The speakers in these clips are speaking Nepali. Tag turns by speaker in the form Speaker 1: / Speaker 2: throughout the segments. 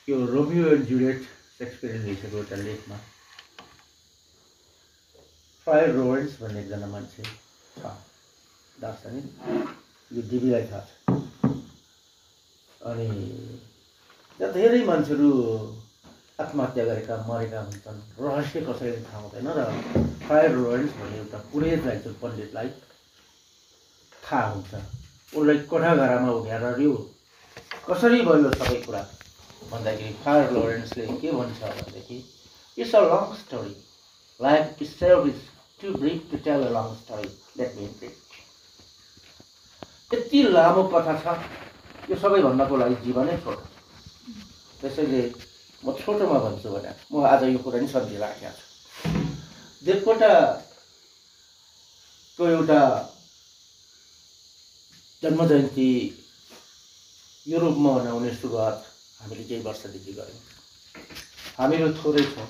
Speaker 1: यो रोमियो एन्ड जुलियट सेक्सपियरले लेखेको एउटा लेखमा फ्रायर रोरेन्स भन्ने एकजना मान्छे छ दार्शनिक, यो डिबीलाई थाहा छ। अनि त्यहाँ धेरै मान्छेहरू आत्महत्या गरेका मरेका हुन्छन्, रहस्य कसैले थाहा हुँदैन। र फ्रायर रोरेन्स भन्ने एउटा पुरोहितलाई चाहिँ पण्डितलाई थाहा हुन्छ। उसलाई कोठाघरमा उठाएर यो कसरी भयो सबै कुरा भन्दाखेरि फ्रायर लोरेन्सले के भन्छ भनेदेखि, it's a long story, life itself is too brief to tell a long story, let me brief. यति लामो कथा छ, यो सबै भन्नको लागि जीवनै छोटो। त्यसैले म छोटोमा भन्छु भने म आज यो कुरा नि सम्झिराखेको छु। देवकोटाको एउटा जन्मजयन्ती युरोपमा मनाउने सुरुवात हामीले केही वर्षदेखि गऱ्यौँ। हामीहरू थोरै छौँ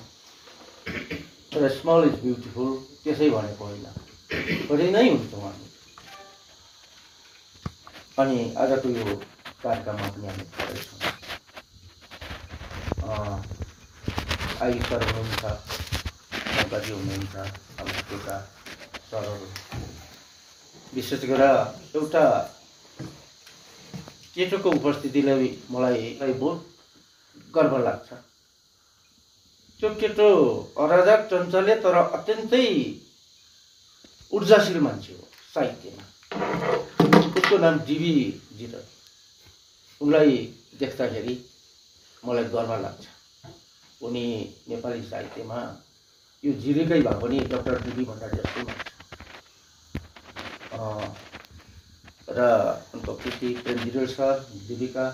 Speaker 1: तर स्मल इज ब्युटिफुल त्यसै भनेको होइन, थोरै नै हुन्छौँ हामी। अनि आजको यो कार्यक्रममा पनि हामी थोरै छौँ। आइ सर हुनुहुन्छ, शङ्करजी हुनुहुन्छ, हाम्रो एउटा सरहरू। विशेष गरेर एउटा केटोको उपस्थितिले मलाई बहुत गर्व लाग्छ। त्यो केटो अराजक चञ्चले तर अत्यन्तै ऊर्जाशील मान्छे हो साहित्यमा। उसको नाम डिबी जिरल। उनलाई देख्दाखेरि मलाई गर्व लाग्छ। उनी नेपाली साहित्यमा यो जिरेकै भए पनि डाक्टर डिबी भण्डारी जस्तै मान्छे। र उनको कृति प्रेम जिरेल सर, दीपिका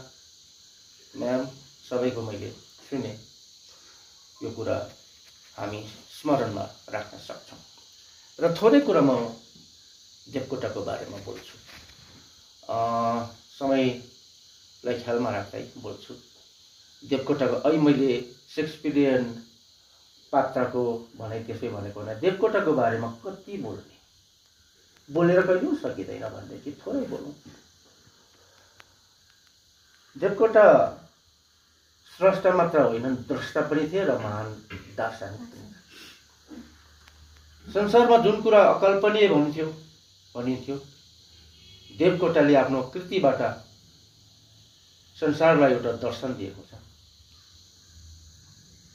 Speaker 1: म्याम सबैको मैले सुने। यो कुरा हामी स्मरणमा राख्न सक्छौँ। र थोरै कुरा म देवकोटाको बारेमा बोल्छु, समयलाई ख्यालमा राख्दै बोल्छु। देवकोटाको अहिले मैले सेक्सपियरियन पात्रको भने त्यसै भनेको होइन, देवकोटाको बारेमा कति बोलेर कहिल्यै सकिँदैन भनेदेखि थोरै बोलौँ। देवकोटा स्रष्टा मात्र होइनन्, द्रष्टा पनि थिए र महान दार्शनिक पनि। संसारमा जुन कुरा अकल्पनीय भनिन्थ्यो देवकोटाले आफ्नो कृतिबाट संसारलाई एउटा दर्शन दिएको छ।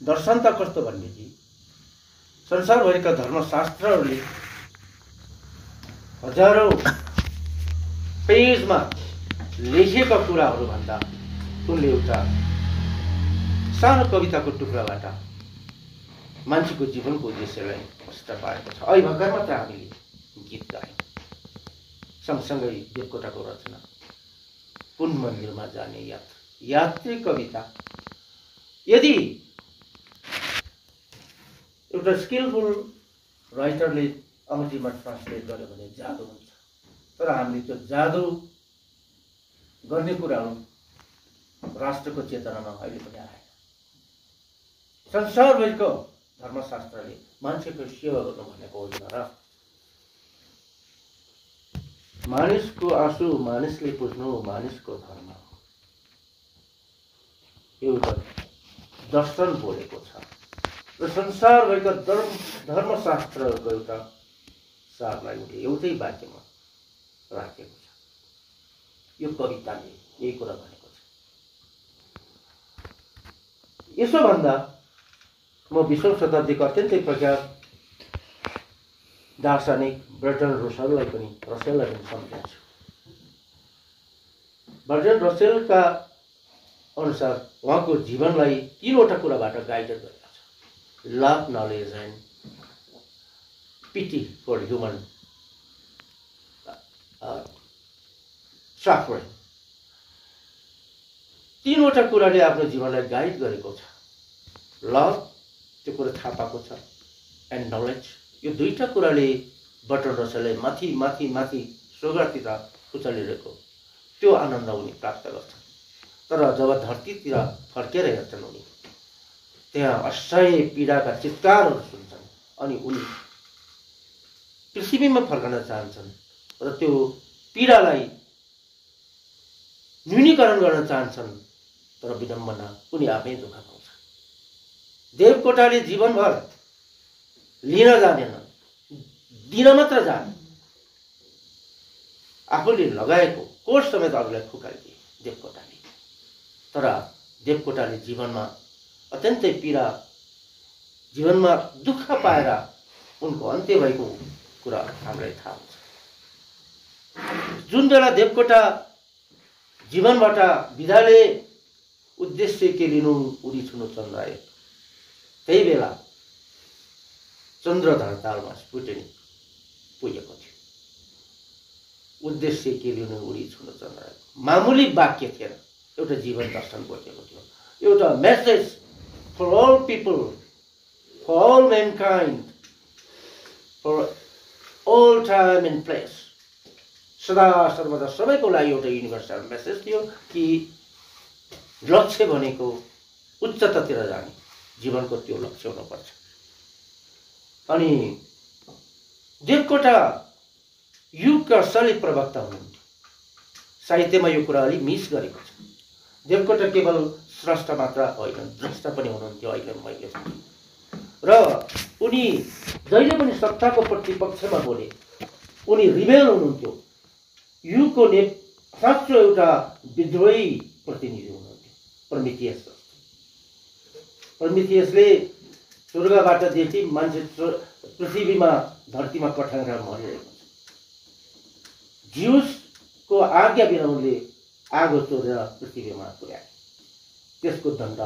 Speaker 1: दर्शन त कस्तो भनेदेखि संसारभरिका धर्मशास्त्रहरूले हजारौं पेजमा लेखिएका कुराहरू भन्दा उनले एउटा सानो कविताको टुक्राबाट मान्छेको जीवनको उद्देश्यलाई स्पष्ट पारेको छ। अहिले भर्खर मात्र हामीले गीत गायौँ। सँगसँगै देवकोटाको रचना कुन मन्दिरमा जाने यात्री कविता यदि एउटा स्किलफुल राइटरले अङ्ग्रेजीमा ट्रान्सलेट गर्यो भने जादु हुन्छ। तर हामीले त्यो जादु गर्ने कुराहरू राष्ट्रको चेतनामा अहिले पनि आएन। संसारभरिको धर्मशास्त्रले मान्छेको सेवा गर्नु भनेको होइन र मानिसको आँसु मानिसले बुझ्नु मानिसको धर्म हो। एउटा दर्शन बोलेको छ र संसारभरिका धर्मशास्त्रहरूको एउटा सारलाई उनले एउटै वाक्यमा राखेको छ। यो कविताले यही कुरा भनेको छ। यसो भन्दा म 20औं शताब्दीको अत्यन्तै प्रख्यात दार्शनिक बर्ट्रान्ड रसललाई पनि सम्झन्छु। बर्ट्रान्ड रसलका अनुसार उहाँको जीवनलाई 3वटा कुराबाट गाइडेड गरेको छ। Love, knowledge and pity for human suffering. 3वटा कुराले आफ्नो जीवनलाई गाइड गरेको छ। लभ, त्यो कुरा थाहा पाएको छ, एन्ड नलेज, यो 2टा कुराले बर्ट्रान्ड रसलले माथि माथि माथि स्वर्गतिर उचालिरहेको त्यो आनन्द उनी प्राप्त गर्छन्। तर जब धरतीतिर फर्केर हेर्छन् उनी त्यहाँ असह्य पीडाका चित्कारहरू सुन्छन् अनि उनी पृथ्वीमा फर्कन चाहन्छन् र त्यो पीडालाई न्यूनीकरण गर्न चाहन्छन्। तर विडम्बना उनी आफै दुःख पाउँछ। देवकोटाले जीवनभर लिन जानेन, दिन मात्र जाने, आफूले लगाएको कोट समेत अरूलाई फुकाइदिए देवकोटाले। तर देवकोटाले जीवनमा अत्यन्तै पीडा, जीवनमा दुःख पाएर उनको अन्त्य भएको कुरा हामीलाई थाहा हुन्छ। जुन बेला देवकोटा जीवनबाट विधाले उद्देश्य के लिनु उडी छुनु चन्द्र आयो, त्यही बेला चन्द्र धरतालमा स्फुटनी पुगेको थियो। उद्देश्य के लिनु उडी छुनु चन्द्र आयो मामुली वाक्य थिएन, एउटा जीवन दर्शन बोकेको थियो, एउटा message for all people, for all mankind, for all time and place, सदा सर्वदा सबैको लागि एउटा युनिभर्सल मेसेज थियो कि लक्ष्य भनेको उच्चतातिर जाने, जीवनको त्यो लक्ष्य हुनुपर्छ। अनि देवकोटा युगका असली प्रवक्ता हुनुहुन्थ्यो। साहित्यमा यो कुरा अलि मिस गरेको छ। देवकोटा केवल स्रष्टा मात्र होइन, द्रष्टा पनि हुनुहुन्थ्यो। अहिले मैले र उनी जहिले पनि सत्ताको प्रतिपक्षमा बोले। उनी रिबेल हुनुहुन्थ्यो। युगको साँचो एउटा विद्रोही प्रतिनिधि हुनुहुन्थ्यो। प्रमिथियसले स्वर्गबाट देखि मान्छे पृथ्वीमा धरतीमा कठाङ्ग्रा मरिरहेको छ। जिउसको आज्ञा बिना उनले आगो चोरेर पृथ्वीमा पुर्याए। त्यसको दण्ड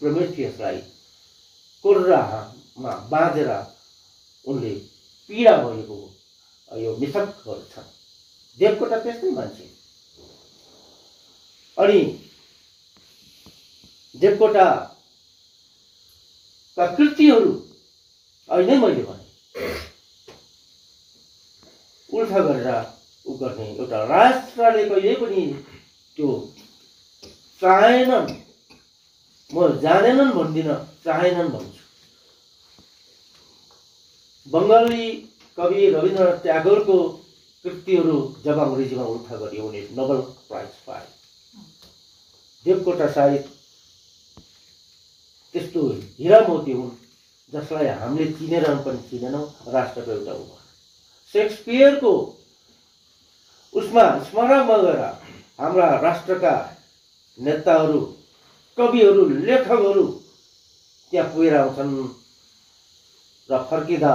Speaker 1: प्रमिथियसलाई कोर्रामा बाँधेर उनले पीडा भएको यो मिथकहरू छ। देवकोटा त्यस्तै मान्छे। अनि देवकोटाका कृतिहरू अहिले मैले भने उल्था गरेर उ गर्ने एउटा राष्ट्रले कहिले पनि त्यो चाहेनन्, म जानेनन् भन्दिनँ, चाहेनन् भन्छु। बङ्गाली कवि रविन्द्रनाथ ट्यागोरको कृतिहरू जब अङ्ग्रेजीमा उल्था गरियो उनले नोबेल प्राइज पाए। देवकोटा सायद त्यस्तो हिरा मोती हुन् जसलाई हामीले चिनेर पनि चिनेनौँ। राष्ट्रको एउटा उपहार शेक्सपियरको उसमा स्मरणमा गएर हाम्रा राष्ट्रका नेताहरू, कविहरू, लेखकहरू त्यहाँ पुगेर आउँछन् र फर्किँदा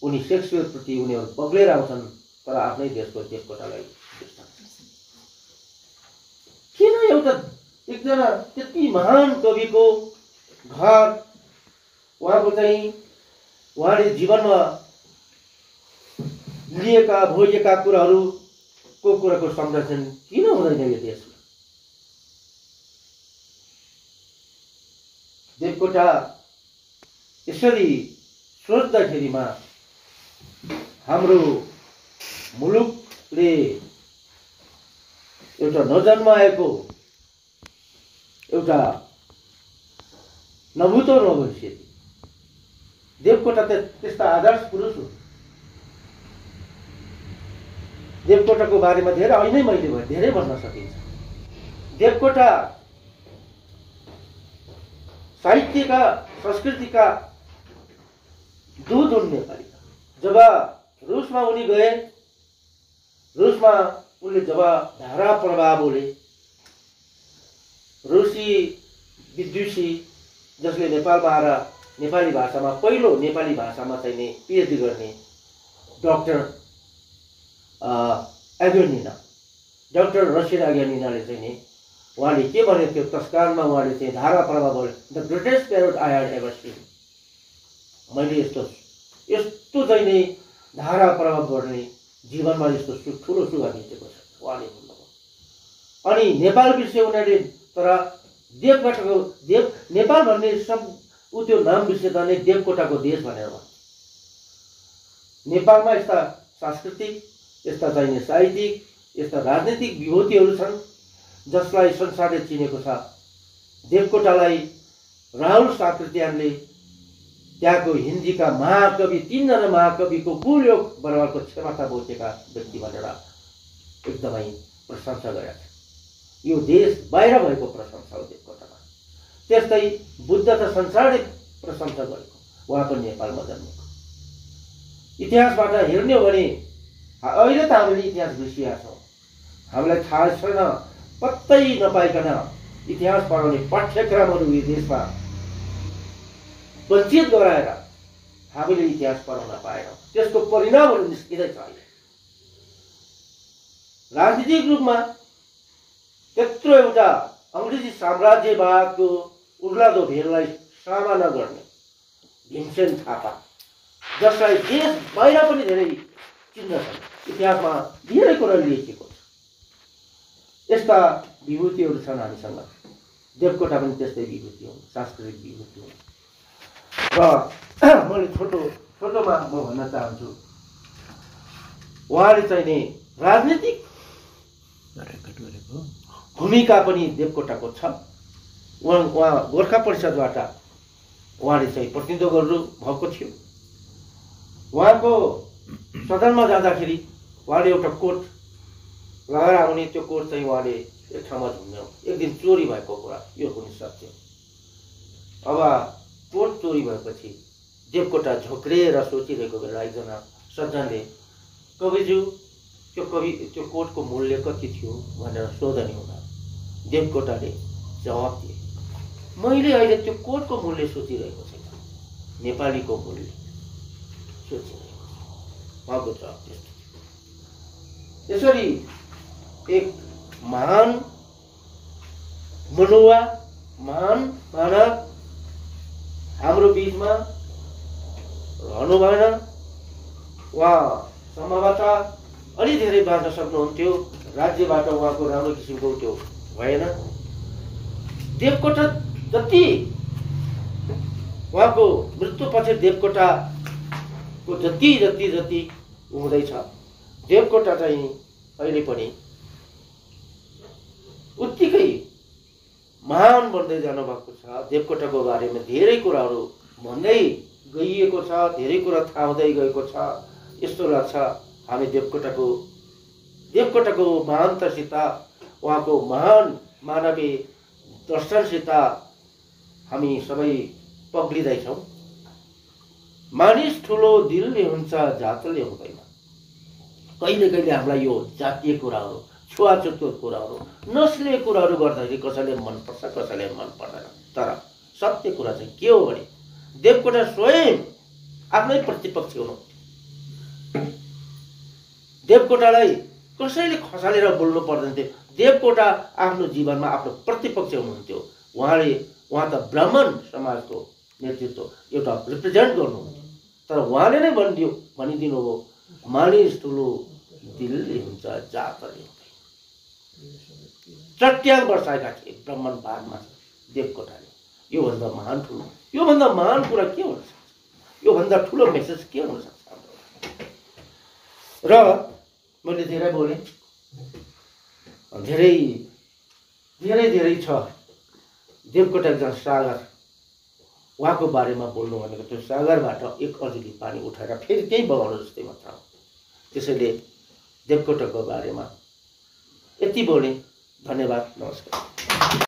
Speaker 1: उनी शेक्सपियर प्रति उनीहरू बग्लेर आउँछन्, तर आफ्नै देशको देवकोटालाई किन एउटा एकजना त्यति महान कविको घर उहाँको चाहिँ उहाँले जीवनमा लिएका भोगेका कुराहरूको कुराको संरक्षण किन हुँदैन यो देशमा? देवकोटा यसरी सोच्दाखेरिमा हाम्रो मुलुकले एउटा नजन्माएको एउटा नभूतो नभविष्यति देवकोटा त्यस्ता आदर्श पुरुष हो। देवकोटाको बारेमा धेरै अहिले मैले धेरै भन्न सकिन्छ। देवकोटा साहित्यका, संस्कृतिका दूध हुन् नेपालीका। जब रुसमा उनी गए, रुसमा उनले जब धारा प्रवाह बोले, रुसी विद्युषी जसले नेपालमा आएर नेपाली भाषामा पहिलो नेपाली भाषामा चाहिँ पिएचडी गर्ने डाक्टर एग्योनिना, डाक्टर रसिना एग्योनिनाले चाहिँ नि उहाँले के भनेको थियो तस्कारमा, उहाँले चाहिँ धारा प्रवाह बोले, the greatest parrot I had ever seen. मैले यस्तो चाहिँ नि धारा प्रवाह गर्ने जीवनमा यस्तो ठुलो सुगा भेटेको छ उहाँले भन्नुभयो। अनि नेपाल बिर्से उनीहरूले, तर देवकोटाको नेपाल भन्ने सब ऊ त्यो नाम बिर्सेदा नै देवकोटाको देश भनेर भन्छ। नेपालमा यस्ता सांस्कृतिक, यस्ता चाहिने साहित्यिक, यस्ता राजनीतिक विभूतिहरू छन् जसलाई संसारले चिनेको छ। देवकोटालाई राहुल साकृत्यानले त्यहाँको हिन्दीका महाकवि, 3 जना महाकविको कुल योग बराबरको क्षमता बोकेका व्यक्ति भनेर एकदमै प्रशंसा गरेका छन्। यो देश बाहिर भएको प्रशंसा हो देवकोटामा। त्यस्तै बुद्ध त संसारले प्रशंसा गरेको उहाँको नेपालमा जन्मेको। इतिहासबाट हेर्ने हो भने अहिले त हामीले इतिहास बिर्सिया छौँ, हामीलाई थाहा छैन, पत्तै नपाइकन इतिहास पढाउने पाठ्यक्रमहरू यो देशमा वञ्चित गराएर हामीले इतिहास पढाउन पाएनौँ। त्यसको परिणामहरू निस्किँदैछ अहिले। राजनीतिक रूपमा त्यत्रो एउटा अङ्ग्रेजी साम्राज्यवादको उर्लादो भेललाई सामना गर्ने भीमसेन थापा, जसलाई देश बाहिर पनि धेरै चिन्दछन्, इतिहासमा धेरै कुरा लेखिएको छ। यस्ता विभूतिहरू छन् हामीसँग। देवकोटा पनि त्यस्तै विभूति हुन्, सांस्कृतिक विभूति हुन्। र मैले छोटोमा म भन्न चाहन्छु, उहाँले चाहिँ नि राजनीतिक भूमिका पनि देवकोटाको छ। उहाँ गोर्खा परिषदबाट उहाँले चाहिँ प्रतिनिधित्व गर्नु भएको थियो। उहाँको सदनमा जाँदाखेरि उहाँले एउटा कोट लगाएर आउने, त्यो कोट चाहिँ उहाँले एक ठाउँमा झुन्ड्याउ, एक दिन चोरी भएको कुरा यो पनि सत्य। अब कोट चोरी भएपछि देवकोटा झोक्रिएर सोचिरहेको बेला एकजना सज्जनले, कविज्यू त्यो कोटको मूल्य कति थियो भनेर सोधनी हुँदा देवकोटाले जवाब दिए, मैले अहिले त्यो कोटको मूल्य सोचिरहेको छैन, नेपालीको मूल्य सोचिरहेको छु। उहाँको जवाब त्यस्तो थियो। यसरी एक महान मनुवा, महान मानव हाम्रो बिचमा रहनु भएन। उहाँ सम्भवतः अलि धेरै बाँच्न सक्नुहुन्थ्यो, राज्यबाट उहाँको राम्रो किसिमको त्यो भएन। देवकोटा जति उहाँको मृत्युपछि देवकोटाको जति जति जति हुँदैछ, देवकोटा चाहिँ अहिले पनि उत्तिकै महान बन्दै जानुभएको छ। देवकोटाको बारेमा धेरै कुराहरू भन्दै गइएको छ, धेरै कुरा थाहा हुँदै गएको छ। यस्तो लाग्छ हामी देवकोटाको महानतासित, उहाँको महान मानवीय दर्शनसित हामी सबै पग्लिँदैछौँ। मानिस ठुलो दिलले हुन्छ, जातले हुँदैन। कहिले कहिले हामीलाई यो जातीय कुराहरू, छुवाछुतको कुराहरू, नस्लीय कुराहरू गर्दाखेरि कसैले मनपर्छ, कसैले मन पर्दैन। तर सत्य कुरा चाहिँ के हो भने देवकोटा स्वयं आफ्नै प्रतिपक्ष हुनुहुन्थ्यो। देवकोटालाई कसैले खसालेर बोल्नु पर्दैन थियो। देवकोटा आफ्नो जीवनमा आफ्नो प्रतिपक्ष हुनुहुन्थ्यो। उहाँ त ब्राह्मण समाजको नेतृत्व एउटा रिप्रेजेन्ट गर्नुहुन्थ्यो। तर उहाँले नै भनिदिनु हो, मानिस ठुलो दिलले हुन्छ, जातले हुँदैन। चट्याङ बर्साएका थिए ब्राह्मण भागमा देवकोटाले। योभन्दा महान कुरा के हुन सक्छ? योभन्दा ठुलो मेसेज के हुन सक्छ? र मैले धेरै बोलेँ, धेरै छ। देवकोटा एकजना सागर, उहाँको बारेमा बोल्नु भनेको त्यो सागरबाट एक अलिकति पानी उठाएर फेरि त्यही बगाउनु जस्तै मात्र हो। त्यसैले देवकोटाको बारेमा यति बोलेँ। धन्यवाद, नमस्कार।